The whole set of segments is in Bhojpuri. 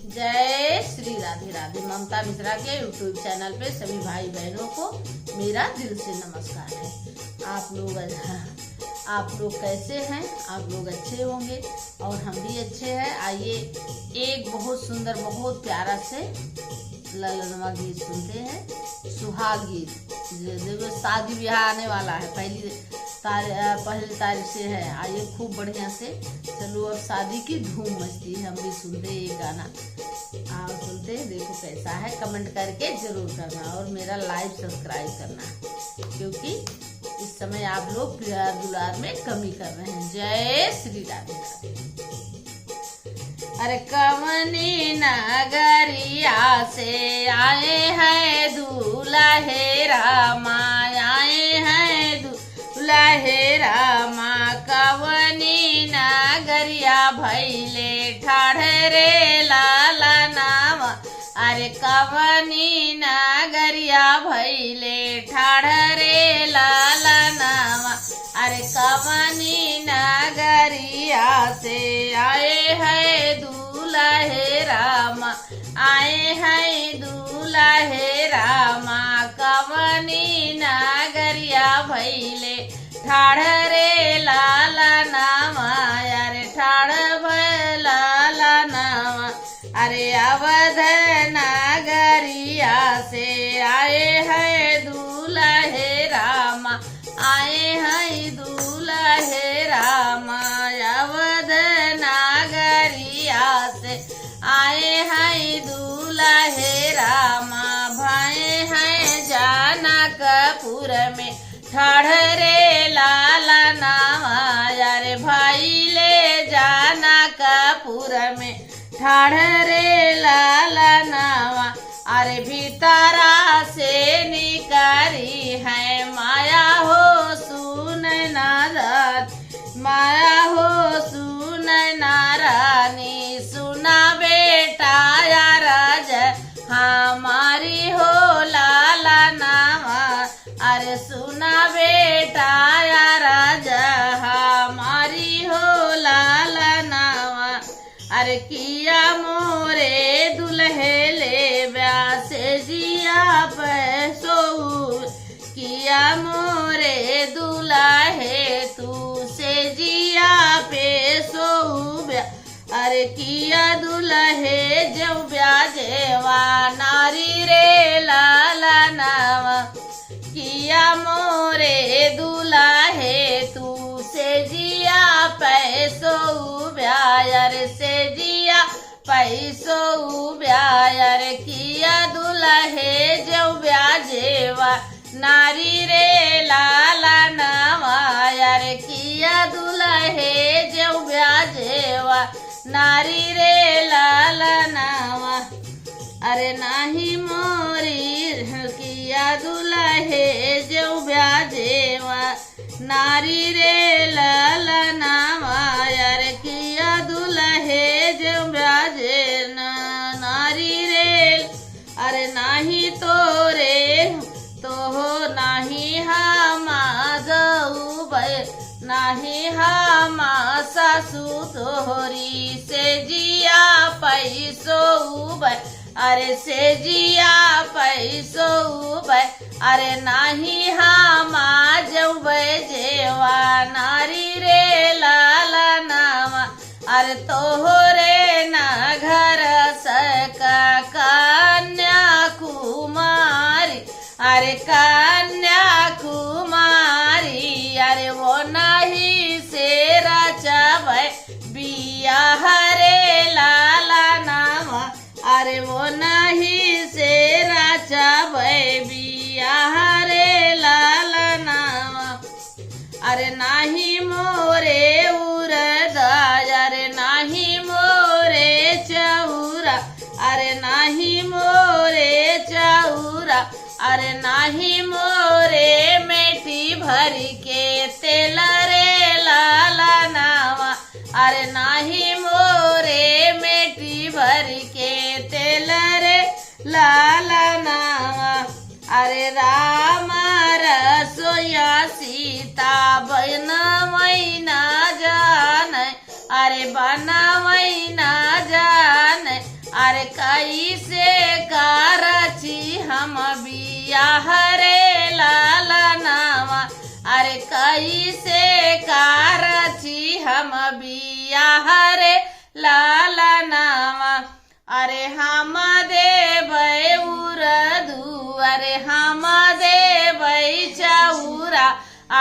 जय श्री राधे राधे। ममता मिश्रा के यूट्यूब चैनल पे सभी भाई बहनों को मेरा दिल से नमस्कार है। आप लोग कैसे हैं? आप लोग अच्छे होंगे और हम भी अच्छे हैं। आइए एक बहुत सुंदर बहुत प्यारा से ललनवा गीत सुनते हैं, सुहाग गीत। देखो शादी ब्याह आने वाला है, पहली तारीख से है। आइए खूब बढ़िया से चलो, अब शादी की धूम मचती है। हम भी सुनते हैं ये गाना, आप सुनते हैं, देखो कैसा है। कमेंट करके जरूर करना और मेरा लाइव सब्सक्राइब करना, क्योंकि इस समय आप लोग प्यार दुलार में कमी कर रहे हैं। जय श्री राधे राधे। अरे कवनी नगरिया से आए हैं दूल्हे रामा, आए हैं दूल्हे रामा। कवनी नगरिया भैले ठाढ़े रे लाला नामा। अरे कवनी नगरिया भैले ठाढ़े रे लाला नामा। अरे कवनी नगरिया से आए हैं दूल्हे रामा, आए हैं दूल्हे रामा। कवनी नगरिया भैले ठाढ़ रे लाला नामा। अरे ठाढ़ भै लाला नामा। अरे अवध नगरिया से आए हैं दूल्हे रामा, आए हैं दूल्हे रामा। अवध नगरिया से आए हैं दूल्हे रामा। भाए हैं जनकपुर में ठाढ़ रे लाला नामा। अरे भाई ले जनकपुर में ठाढ़ रे लाला नामा। अरे भीतरा से निकारी है माया हो सुन नारानी, माया हो सुन नारानी। सुना बेटा या राज हमारी हो लाला नामा। अरे सुना बेटा या राजा हमारी हो लाला नामा। अरे किया मोरे दुल्हे ले ब्याह से जिया पैसो। किया मोरे दुल्हे तू से जिया पैसो ब्याह। अरे किया दुल्हे जो ब्याजेवा नारी रे लाला नामा। किया मोरे दुल्हे तू से जिया पैसो ब्यायर से जिया पैसो ब्यायर। किया दुल्हे जो ब्याजेवा नारी रे लाला नामा। अरे किया दुल्हे जो ब्याजेवा नारी रे लाला नामा। अरे नाही मोरी किया दुल्हे जो ब्याजेवा नारी रे लाला नामा। अरे किया दुल्हे जो ब्याजे नारी रे। अरे नाही तोरे तो हो नाही हम जाऊ भय, नाही हम सासू तोहरी से जिया पैसो भय। अरे से जिया पैसो भय। अरे नाही हम जबै जेवा नारी रे लाला नामा। अरे तोहरे ना घर सका कन्या कुमारी। अरे कन्या कुमारी। अरे वो नहीं से राचाबै बिया हरे लाला नामा। अरे वो नहीं से राचाबै बिया हरे लाला नामा। अरे नाही मोरे उरदा। अरे नाही मोरे चौरा। अरे नाही मोरे चौरा। अरे नाही मोरे मेटी भरी के तेल रे लाला नामा। अरे नाही मोरे मेटी भरी के तेल रे लाला नामा। अरे राम रसोया सीता बन मैना जान। अरे बना मैना जान। अरे कैसे करची हम बियाह रे लाला नावा, अरे कैसे करची हम बियाह रे लाला नावा। अरे हम देबै उरदू, अरे हम देबै चौरा,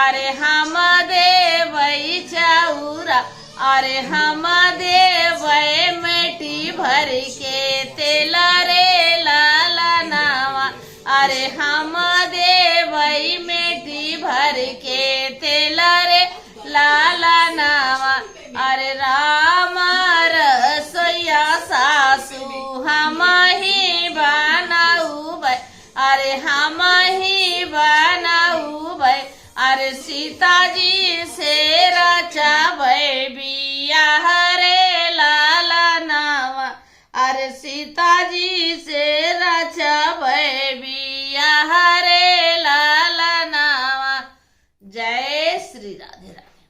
अरे हम देबै चौरा, अरे हम देबै मेटी भर के तेल रे लाला नावा, अरे हम देबै मेटी भर के तेल रे लाला नावा। अरे राम रसोईया सासू हम ही बनाऊबै, अरे हम ही बनाऊबै, अरे सीता जी से रचाबै बियाह रे लाला नावा, अरे सीता जी से रचाबै बियाह रे लाला नावा। जय श्री राधे राधे।